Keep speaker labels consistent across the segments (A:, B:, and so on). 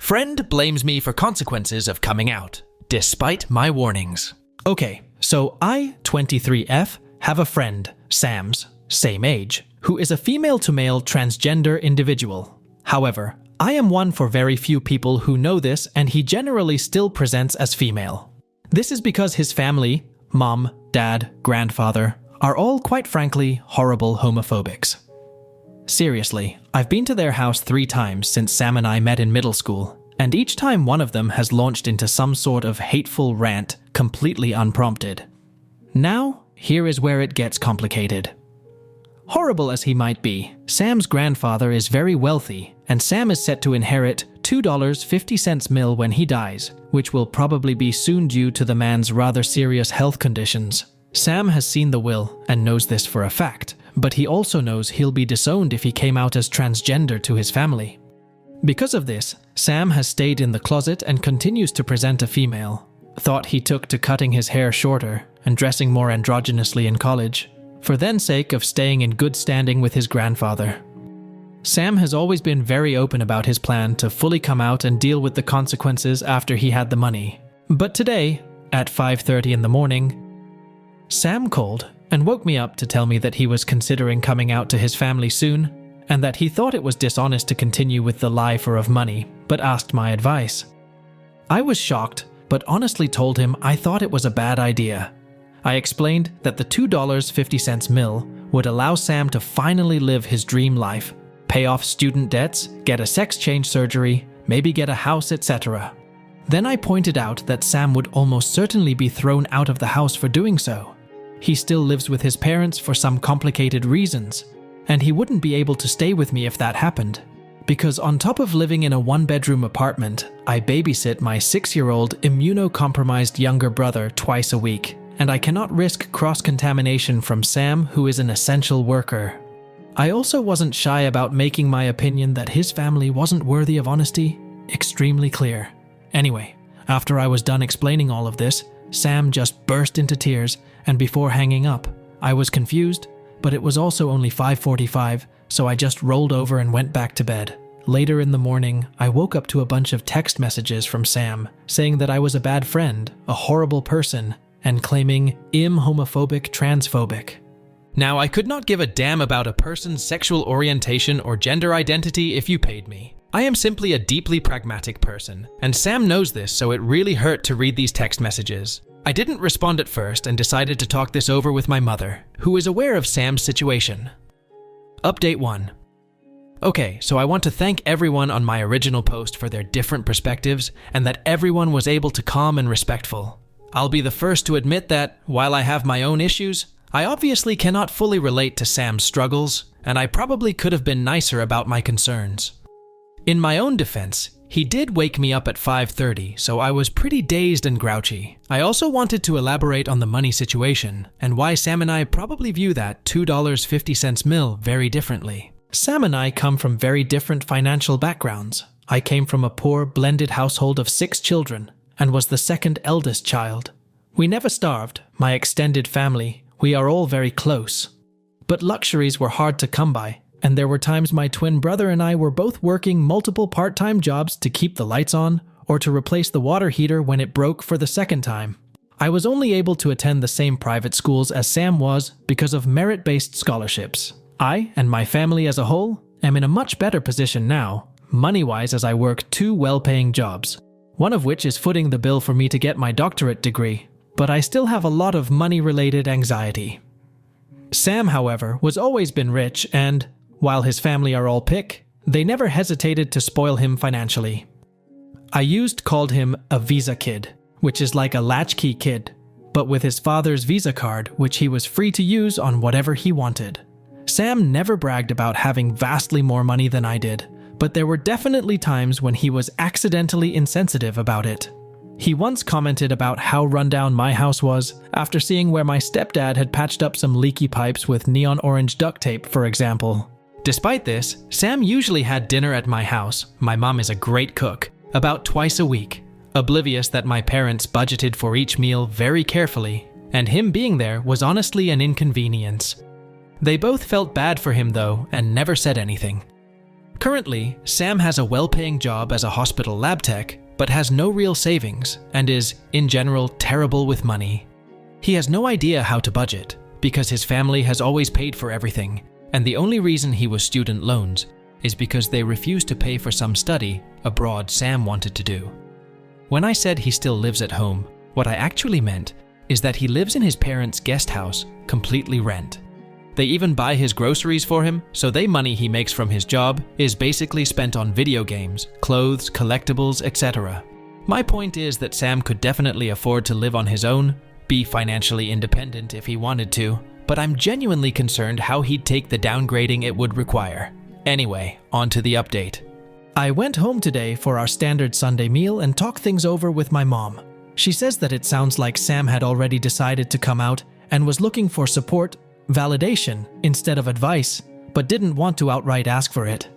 A: Friend blames me for consequences of coming out, despite my warnings. Okay, so I, 23F, have a friend, Sam's, same age, who is a female-to-male transgender individual. However, I am one for very few people who know this, and he generally still presents as female. This is because his family, mom, dad, grandfather, are all quite frankly horrible homophobics. Seriously, I've been to their house 3 times since Sam and I met in middle school, and each time one of them has launched into some sort of hateful rant completely unprompted. Now, here is where it gets complicated. Horrible as he might be, Sam's grandfather is very wealthy, and Sam is set to inherit $2.50 mil when he dies, which will probably be soon due to the man's rather serious health conditions. Sam has seen the will and knows this for a fact, but he also knows he'll be disowned if he came out as transgender to his family. Because of this, Sam has stayed in the closet and continues to present a female. Thought he took to cutting his hair shorter and dressing more androgynously in college, for then sake of staying in good standing with his grandfather. Sam has always been very open about his plan to fully come out and deal with the consequences after he had the money. But today, at 5:30 in the morning, Sam called and woke me up to tell me that he was considering coming out to his family soon, and that he thought it was dishonest to continue with the lie for of money, but asked my advice. I was shocked, but honestly told him I thought it was a bad idea. I explained that the $2.50 mil would allow Sam to finally live his dream life, pay off student debts, get a sex change surgery, maybe get a house, etc. Then I pointed out that Sam would almost certainly be thrown out of the house for doing so. He still lives with his parents for some complicated reasons, and he wouldn't be able to stay with me if that happened. Because on top of living in a 1-bedroom apartment, I babysit my 6-year-old immunocompromised younger brother twice a week, and I cannot risk cross-contamination from Sam, who is an essential worker. I also wasn't shy about making my opinion that his family wasn't worthy of honesty extremely clear. Anyway, after I was done explaining all of this, Sam just burst into tears, and before hanging up, I was confused, but it was also only 5:45, so I just rolled over and went back to bed. Later in the morning, I woke up to a bunch of text messages from Sam saying that I was a bad friend, a horrible person, and claiming I'm homophobic, transphobic. Now, I could not give a damn about a person's sexual orientation or gender identity if you paid me. I am simply a deeply pragmatic person, and Sam knows this, so it really hurt to read these text messages. I didn't respond at first and decided to talk this over with my mother, who is aware of Sam's situation. Update 1. Okay, so I want to thank everyone on my original post for their different perspectives and that everyone was able to calm and respectful. I'll be the first to admit that, while I have my own issues, I obviously cannot fully relate to Sam's struggles, and I probably could have been nicer about my concerns. In my own defense, he did wake me up at 5:30, so I was pretty dazed and grouchy. I also wanted to elaborate on the money situation, and why Sam and I probably view that $2.50 mil very differently. Sam and I come from very different financial backgrounds. I came from a poor, blended household of 6 children, and was the second eldest child. We never starved, my extended family. We are all very close. But luxuries were hard to come by, and there were times my twin brother and I were both working multiple part-time jobs to keep the lights on, or to replace the water heater when it broke for the second time. I was only able to attend the same private schools as Sam was because of merit-based scholarships. I, and my family as a whole, am in a much better position now, money-wise, as I work 2 well-paying jobs, one of which is footing the bill for me to get my doctorate degree, but I still have a lot of money-related anxiety. Sam, however, was always been rich and, while his family are all pick, they never hesitated to spoil him financially. I called him a Visa kid, which is like a latchkey kid, but with his father's Visa card, which he was free to use on whatever he wanted. Sam never bragged about having vastly more money than I did, but there were definitely times when he was accidentally insensitive about it. He once commented about how rundown my house was after seeing where my stepdad had patched up some leaky pipes with neon orange duct tape, for example. Despite this, Sam usually had dinner at my house, my mom is a great cook, about twice a week, oblivious that my parents budgeted for each meal very carefully, and him being there was honestly an inconvenience. They both felt bad for him though, and never said anything. Currently, Sam has a well-paying job as a hospital lab tech, but has no real savings and is, in general, terrible with money. He has no idea how to budget, because his family has always paid for everything, and the only reason he was student loans is because they refused to pay for some study abroad Sam wanted to do. When I said he still lives at home, what I actually meant is that he lives in his parents' guest house, completely rent. They even buy his groceries for him, so the money he makes from his job is basically spent on video games, clothes, collectibles, etc. My point is that Sam could definitely afford to live on his own, be financially independent if he wanted to, but I'm genuinely concerned how he'd take the downgrading it would require. Anyway, on to the update. I went home today for our standard Sunday meal and talked things over with my mom. She says that it sounds like Sam had already decided to come out and was looking for support, validation, instead of advice, but didn't want to outright ask for it.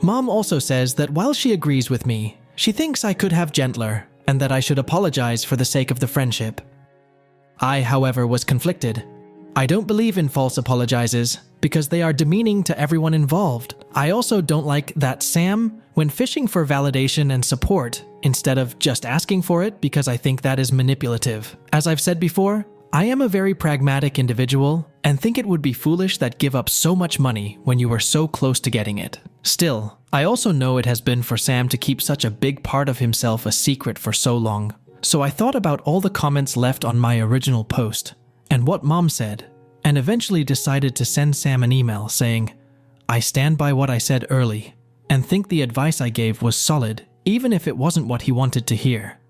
A: Mom also says that while she agrees with me, she thinks I could have gentler and that I should apologize for the sake of the friendship. I, however, was conflicted. I don't believe in false apologizes because they are demeaning to everyone involved. I also don't like that Sam, when fishing for validation and support, instead of just asking for it because I think that is manipulative. As I've said before, I am a very pragmatic individual and think it would be foolish that give up so much money when you were so close to getting it. Still, I also know it has been for Sam to keep such a big part of himself a secret for so long. So I thought about all the comments left on my original post and what Mom said, and eventually decided to send Sam an email saying, I stand by what I said early and think the advice I gave was solid even if it wasn't what he wanted to hear.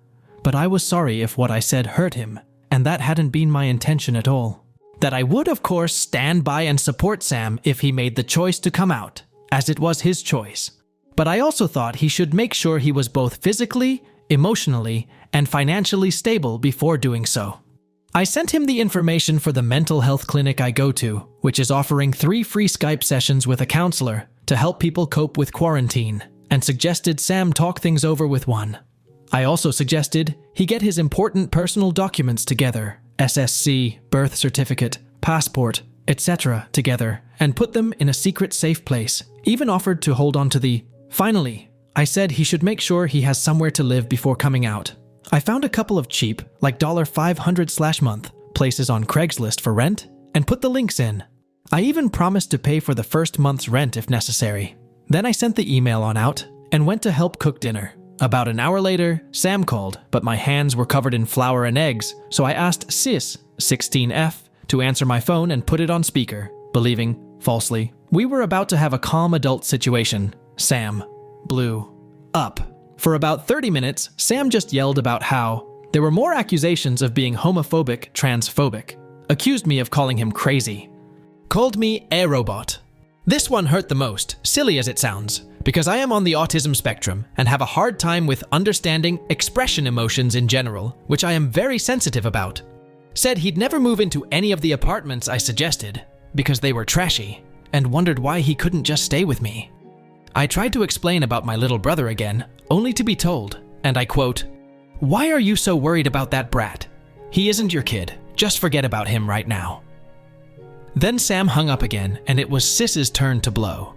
A: But I was sorry if what I said hurt him, and that hadn't been my intention at all. That I would, of course, stand by and support Sam if he made the choice to come out, as it was his choice. But I also thought he should make sure he was both physically, emotionally, and financially stable before doing so. I sent him the information for the mental health clinic I go to, which is offering 3 free Skype sessions with a counselor to help people cope with quarantine, and suggested Sam talk things over with one. I also suggested he get his important personal documents together, SSC, birth certificate, passport, etc. together, and put them in a secret safe place, even offered to hold on to the... Finally, I said he should make sure he has somewhere to live before coming out. I found a couple of cheap, like $500/month, places on Craigslist for rent, and put the links in. I even promised to pay for the first month's rent if necessary. Then I sent the email on out and went to help cook dinner. About an hour later, Sam called, but my hands were covered in flour and eggs, so I asked Sis, 16F, to answer my phone and put it on speaker, believing, falsely, we were about to have a calm adult situation. Sam blew up. For about 30 minutes, Sam just yelled about how there were more accusations of being homophobic, transphobic, accused me of calling him crazy, called me a robot. This one hurt the most, silly as it sounds, because I am on the autism spectrum and have a hard time with understanding expression emotions in general, which I am very sensitive about. Said he'd never move into any of the apartments I suggested because they were trashy, and wondered why he couldn't just stay with me. I tried to explain about my little brother again, only to be told, and I quote, "Why are you so worried about that brat? He isn't your kid. Just forget about him right now." Then Sam hung up again, and it was Sis's turn to blow.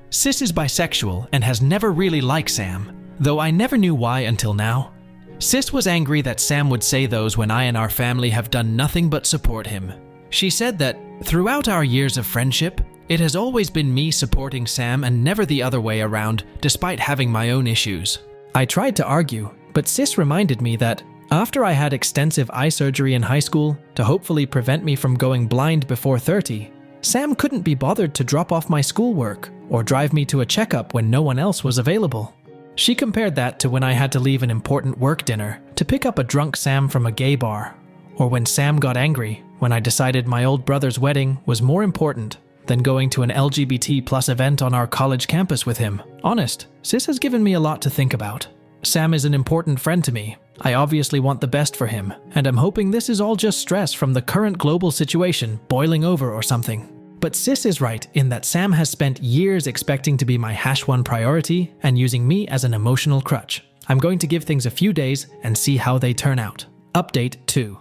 A: Sis is bisexual and has never really liked Sam, though I never knew why until now. Sis was angry that Sam would say those when I and our family have done nothing but support him. She said that throughout our years of friendship, it has always been me supporting Sam and never the other way around, despite having my own issues. I tried to argue, but Sis reminded me that after I had extensive eye surgery in high school to hopefully prevent me from going blind before 30, Sam couldn't be bothered to drop off my schoolwork or drive me to a checkup when no one else was available. She compared that to when I had to leave an important work dinner to pick up a drunk Sam from a gay bar, or when Sam got angry when I decided my old brother's wedding was more important than going to an LGBT+ event on our college campus with him. Honest, Sis has given me a lot to think about. Sam is an important friend to me. I obviously want the best for him, and I'm hoping this is all just stress from the current global situation boiling over or something. But Sis is right in that Sam has spent years expecting to be my #1 priority and using me as an emotional crutch. I'm going to give things a few days and see how they turn out. Update 2.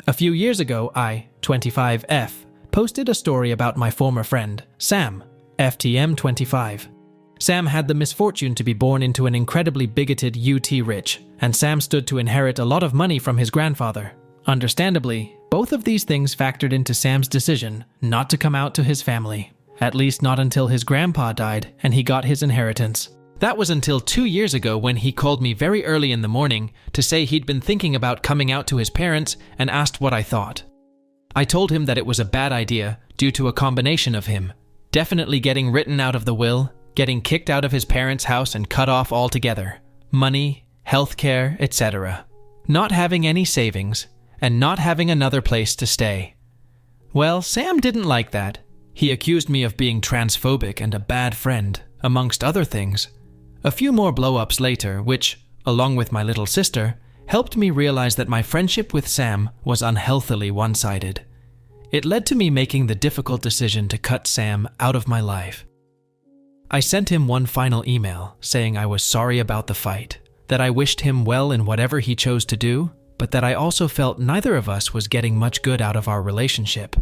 A: A few years ago, I, 25F, posted a story about my former friend, Sam, FTM25. Sam had the misfortune to be born into an incredibly bigoted UT rich, and Sam stood to inherit a lot of money from his grandfather. Understandably, both of these things factored into Sam's decision not to come out to his family, at least not until his grandpa died and he got his inheritance. That was until 2 years ago when he called me very early in the morning to say he'd been thinking about coming out to his parents and asked what I thought. I told him that it was a bad idea due to a combination of him definitely getting written out of the will, getting kicked out of his parents' house and cut off altogether, money, healthcare, etc., not having any savings, and not having another place to stay. Well, Sam didn't like that. He accused me of being transphobic and a bad friend, amongst other things. A few more blow-ups later, which, along with my little sister, helped me realize that my friendship with Sam was unhealthily one-sided. It led to me making the difficult decision to cut Sam out of my life. I sent him one final email saying I was sorry about the fight, that I wished him well in whatever he chose to do, but that I also felt neither of us was getting much good out of our relationship.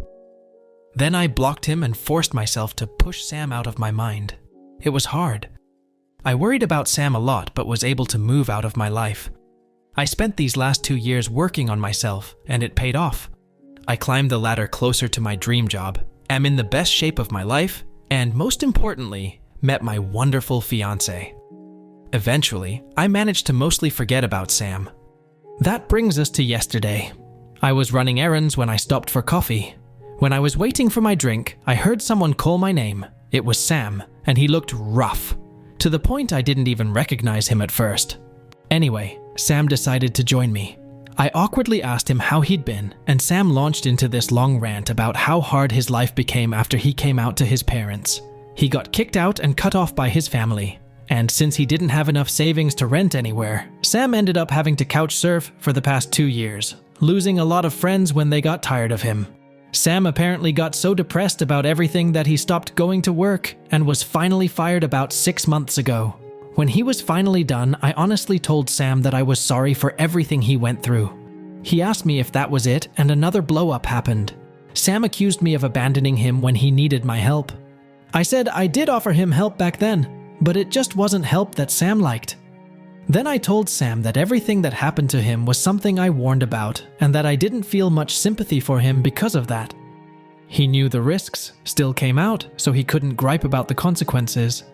A: Then I blocked him and forced myself to push Sam out of my mind. It was hard. I worried about Sam a lot but was able to move out of my life. I spent these last 2 years working on myself, and it paid off. I climbed the ladder closer to my dream job, am in the best shape of my life, and most importantly, met my wonderful fiancé. Eventually, I managed to mostly forget about Sam. That brings us to yesterday. I was running errands when I stopped for coffee. When I was waiting for my drink, I heard someone call my name. It was Sam, and he looked rough, to the point I didn't even recognize him at first. Anyway, Sam decided to join me. I awkwardly asked him how he'd been, and Sam launched into this long rant about how hard his life became after he came out to his parents. He got kicked out and cut off by his family, and since he didn't have enough savings to rent anywhere, Sam ended up having to couch surf for the past 2 years, losing a lot of friends when they got tired of him. Sam apparently got so depressed about everything that he stopped going to work and was finally fired about 6 months ago. When he was finally done, I honestly told Sam that I was sorry for everything he went through. He asked me if that was it, and another blow-up happened. Sam accused me of abandoning him when he needed my help. I said I did offer him help back then, but it just wasn't help that Sam liked. Then I told Sam that everything that happened to him was something I warned about, and that I didn't feel much sympathy for him because of that. He knew the risks, still came out, so he couldn't gripe about the consequences,